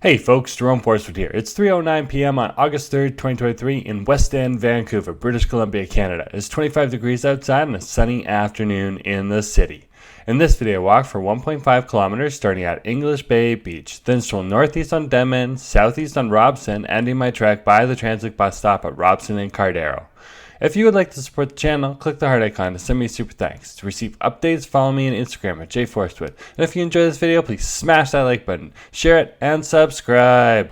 Hey folks, Jerome Forestwood here. It's 3:09 p.m. on August 3rd, 2023 in West End, Vancouver, British Columbia, Canada. It's 25 degrees outside and a sunny afternoon in the city. In this video, walk for 1.5 kilometers starting at English Bay Beach, then stroll northeast on Denman, southeast on Robson, ending my trek by the transit bus stop at Robson and Cardero. If you would like to support the channel, click the heart icon to send me super thanks. To receive updates, follow me on Instagram at jforestwood. And if you enjoy this video, please smash that like button, share it, and subscribe.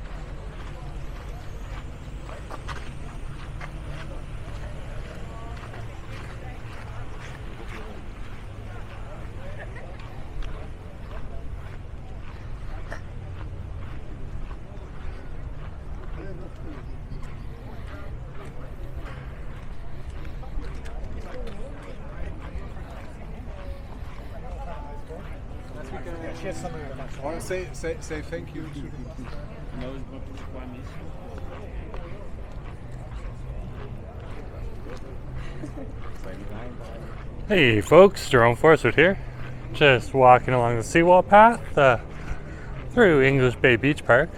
I want to say thank you to Hey folks, Jerome Forestwood here. Just walking along the seawall path through English Bay Beach Park.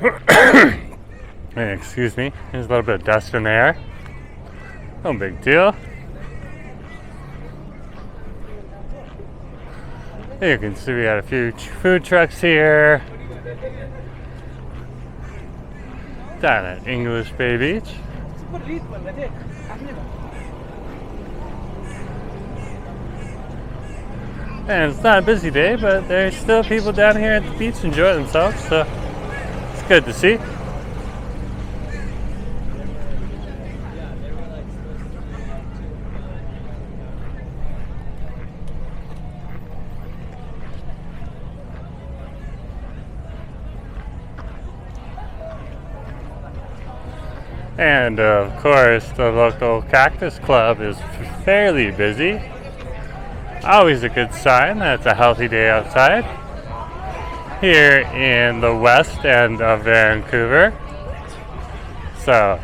Hey, excuse me, there's a little bit of dust in the air. No big deal. You can see we got a few food trucks here down at English Bay Beach. And it's not a busy day, but there's still people down here at the beach enjoying themselves, so it's good to see. And of course, the local cactus club is fairly busy. Always a good sign that it's a healthy day outside here in the west end of Vancouver. So,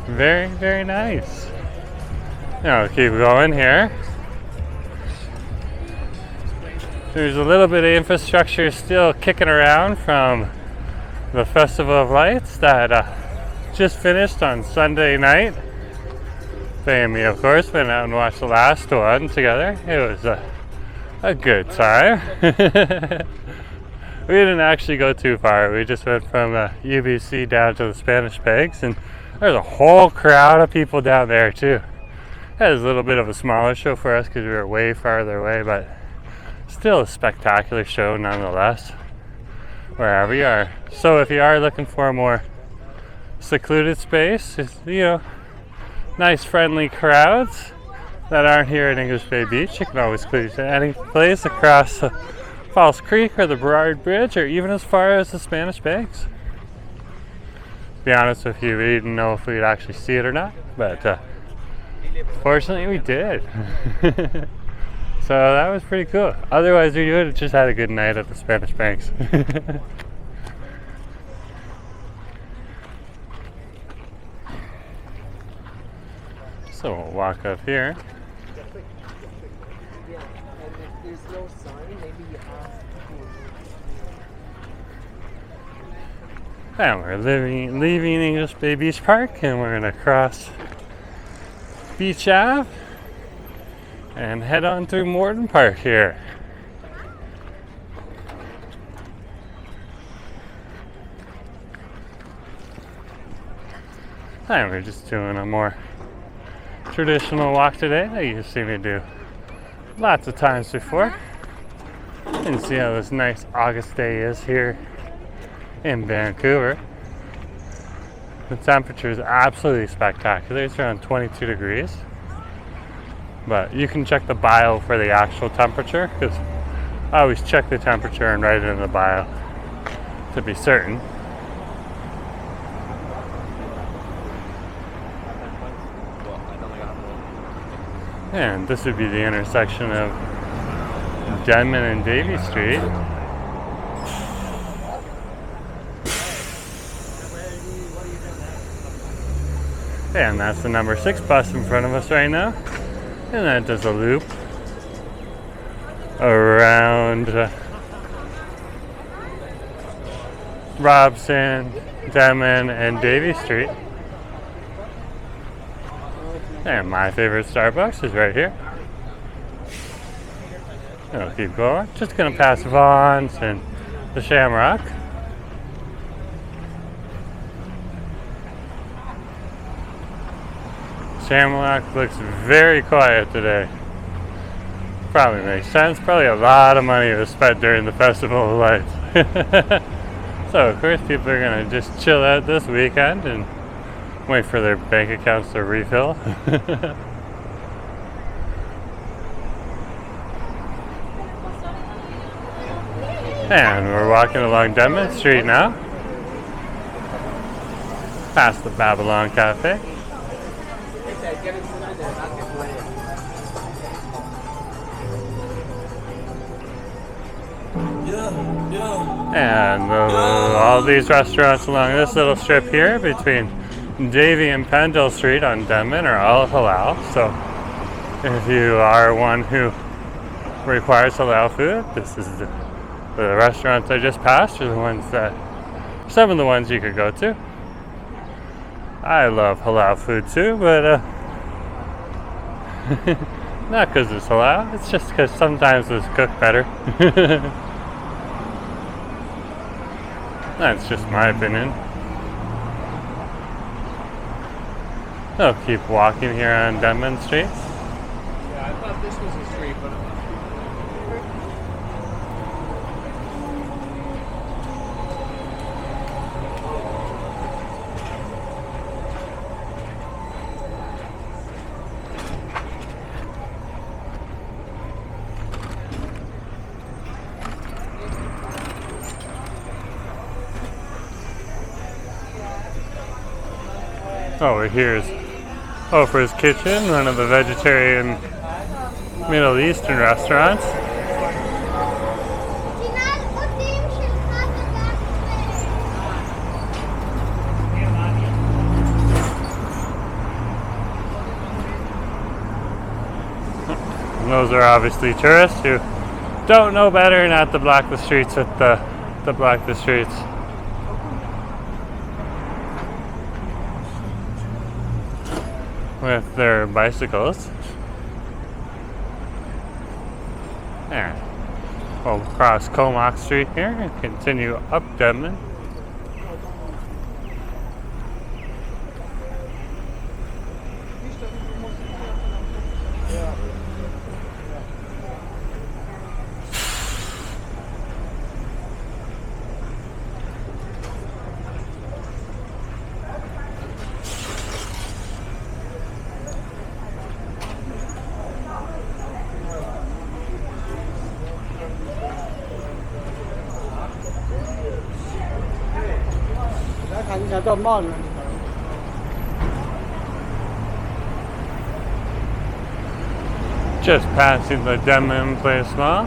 very, very nice. Now, keep going here. There's a little bit of infrastructure still kicking around from the Festival of Lights that just finished on Sunday night. They and me, of course, went out and watched the last one together. It was a good time. We didn't actually go too far. We just went from UBC down to the Spanish Pegs, and there's a whole crowd of people down there too. It was a little bit of a smaller show for us because we were way farther away, but still a spectacular show nonetheless, wherever you are. So if you are looking for a more secluded space, nice friendly crowds that aren't here at English Bay Beach, you can always cruise to any place across Falls Creek or the Burrard Bridge or even as far as the Spanish Pegs. To be honest with you, we didn't know if we'd actually see it or not, but fortunately we did. So that was pretty cool. Otherwise, we would have just had a good night at the Spanish Banks. So we'll walk up here. And we're leaving English Bay Beach Park, and we're going to cross Beach Ave and head on through Morton Park here. And we're just doing a more traditional walk today that you've seen me do lots of times before. And see how this nice August day is here in Vancouver. The temperature is absolutely spectacular. It's around 22 degrees. But you can check the bio for the actual temperature, because I always check the temperature and write it in the bio to be certain. And this would be the intersection of Denman and Davie Street. And that's the number 6 bus in front of us right now. And that does a loop around Robson, Denman, and Davie Street. And my favorite Starbucks is right here. I'll keep going. Just gonna pass Vaughn's and the Shamrock. Shamrock looks very quiet today. Probably makes sense. Probably a lot of money was spent during the Festival of Lights. So of course people are gonna just chill out this weekend and wait for their bank accounts to refill. And we're walking along Denman Street now. Past the Babylon Cafe. And all these restaurants along this little strip here between Davie and Pendle Street on Denman are all halal. So if you are one who requires halal food, this is the restaurants I just passed are the ones that, some of the ones you could go to. I love halal food too, but not because it's halal, it's just because sometimes it's cooked better. That's just my opinion. I'll keep walking here on Denman Street. Yeah, I thought this was a street, but Over here is Oprah's Kitchen, one of the vegetarian Middle Eastern restaurants. And those are obviously tourists who don't know better not to block the streets with the block the streets. With their bicycles. There. We'll cross Comox Street here and continue up Denman. Just passing the Denman Place Mall.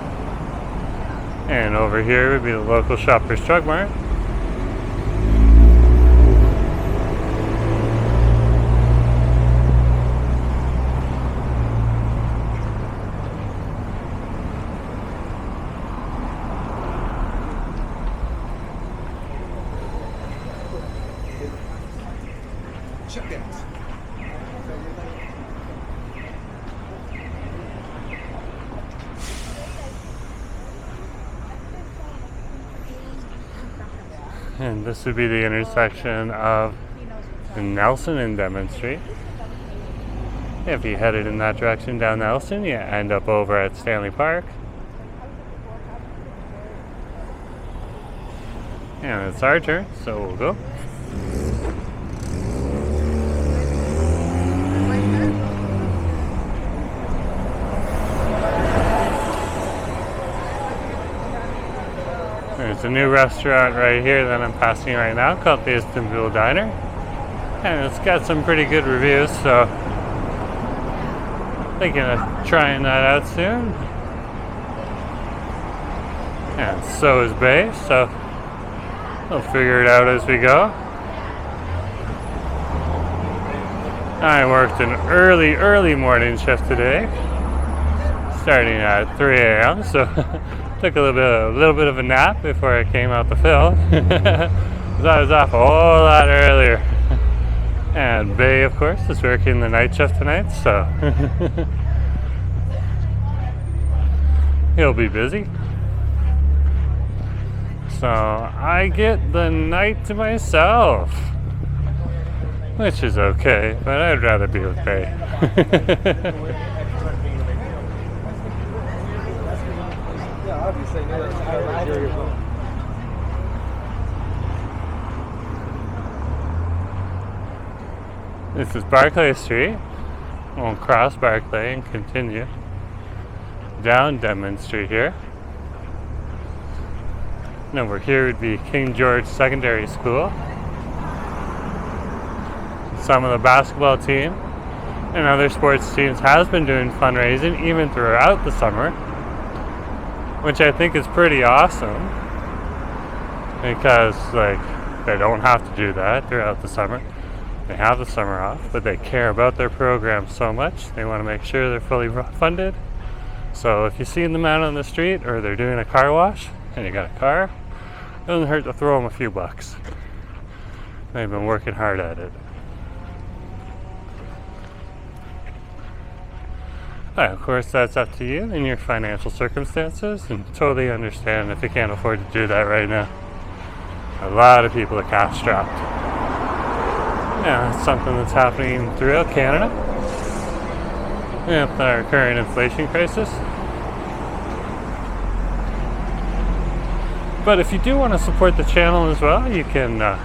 And over here would be the local Shoppers Drug Mart. chickens. And this would be the intersection of Nelson and Denman Street. If you headed in that direction down Nelson, you end up over at Stanley Park. And it's our turn, so we'll go. There's a new restaurant right here that I'm passing right now called the Istanbul Diner. And it's got some pretty good reviews, so thinking of trying that out soon. And so is Bay, so we'll figure it out as we go. I worked an early morning shift today, starting at 3 a.m., so Took a little bit of a nap before I came out the field. Because I was off a whole lot earlier. And Bay, of course, is working the night shift tonight, so he'll be busy. So I get the night to myself, which is okay, but I'd rather be with Bay. This is Barclay Street. We'll cross Barclay and continue down Denman Street here. And over here would be King George Secondary School. Some of the basketball team and other sports teams has been doing fundraising even throughout the summer, which I think is pretty awesome, because they don't have to do that throughout the summer. They have the summer off, but they care about their program so much. They want to make sure they're fully funded. So if you see them out on the street or they're doing a car wash and you got a car, it doesn't hurt to throw them a few bucks. They've been working hard at it. Of course, that's up to you and your financial circumstances, and totally understand if you can't afford to do that right now. A lot of people are cash strapped. Yeah, it's something that's happening throughout Canada with our current inflation crisis. But if you do want to support the channel as well, you can, of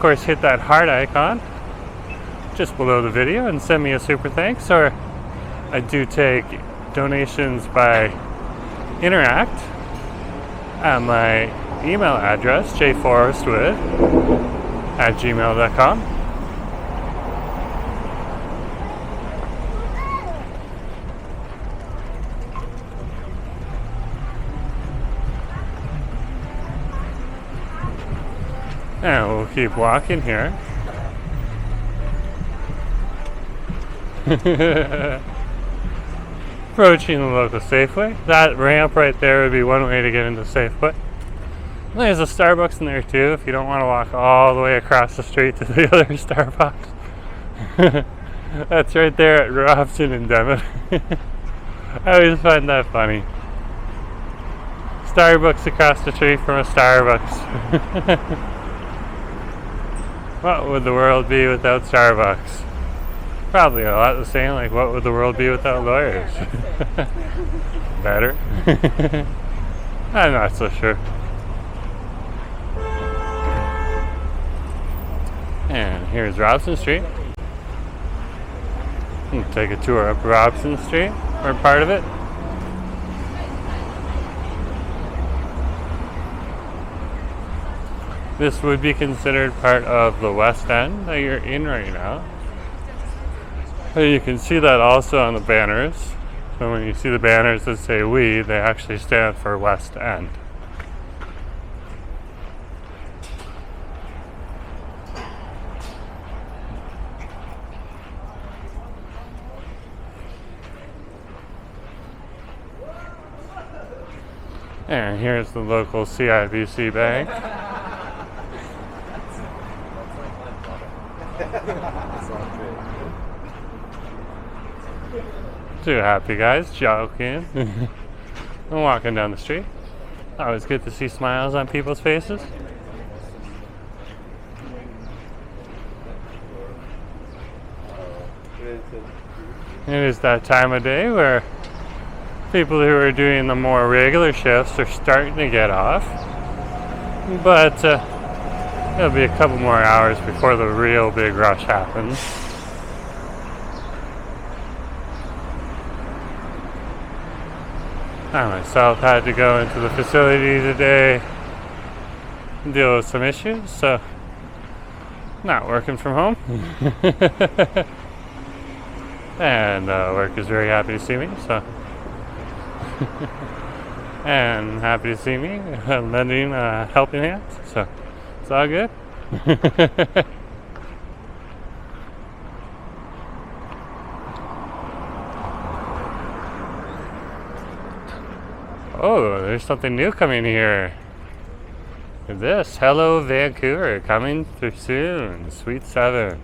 course, hit that heart icon just below the video and send me a super thanks. Or I do take donations by Interact at my email address, jforestwood@gmail.com. And we'll keep walking here. Approaching the local Safeway. That ramp right there would be one way to get into Safeway. There's a Starbucks in there too if you don't want to walk all the way across the street to the other Starbucks. That's right there at Robson and Denman. I always find that funny. Starbucks across the street from a Starbucks. What would the world be without Starbucks? Probably a lot the same, like what would the world be without lawyers? Better? I'm not so sure. And here's Robson Street. We'll take a tour up Robson Street, or part of it. This would be considered part of the West End that you're in right now. You can see that also on the banners. So when you see the banners that say "we," they actually stand for West End. And here's the local CIBC bank. Two happy guys joking and walking down the street. Always good to see smiles on people's faces. It is that time of day where people who are doing the more regular shifts are starting to get off, but it'll be a couple more hours before the real big rush happens. I myself had to go into the facility today and deal with some issues, so not working from home. And work is very happy to see me, so and happy to see me lending a helping hand, so it's all good. Oh, there's something new coming here. Look at this. Hello, Vancouver. Coming through soon. Sweet 7.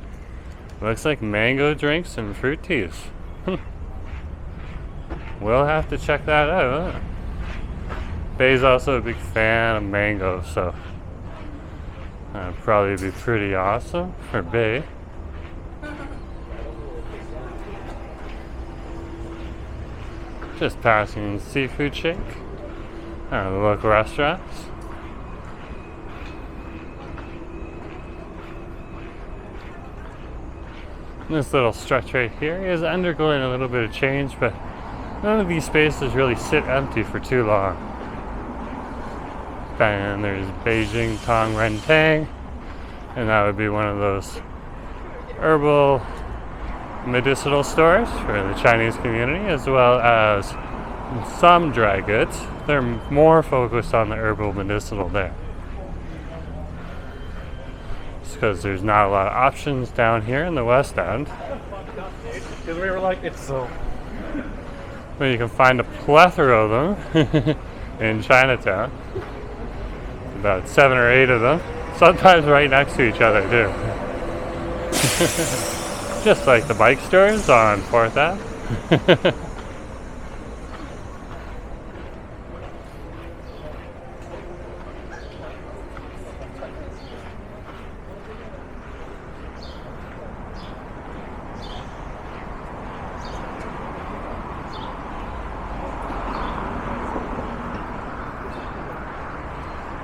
Looks like mango drinks and fruit teas. We'll have to check that out. Huh? Bay's also a big fan of mango, so that'd probably be pretty awesome for Bay. Just passing Seafood Shake, the local restaurants. This little stretch right here is undergoing a little bit of change, but none of these spaces really sit empty for too long. And there's Beijing Tong Ren Tang, and that would be one of those herbal medicinal stores for the Chinese community, as well as some dry goods. They're more focused on the herbal medicinal there. Because there's not a lot of options down here in the West End. Because we were like, it's so. But you can find a plethora of them in Chinatown. About 7 or 8 of them. Sometimes right next to each other too. Just like the bike stores on 4th Ave.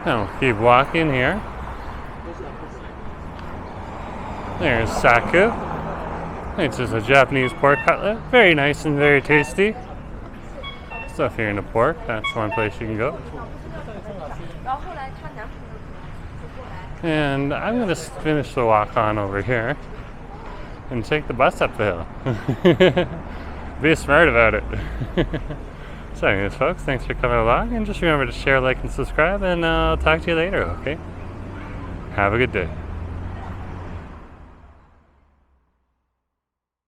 Now we'll keep walking here. There's Saku. It's just a Japanese pork cutlet. Very nice and very tasty. So if you're into pork, that's one place you can go. And I'm going to finish the walk on over here and take the bus up the hill. Be smart about it. So anyways, folks, thanks for coming along, and just remember to share, like, and subscribe, and I'll talk to you later, okay? Have a good day.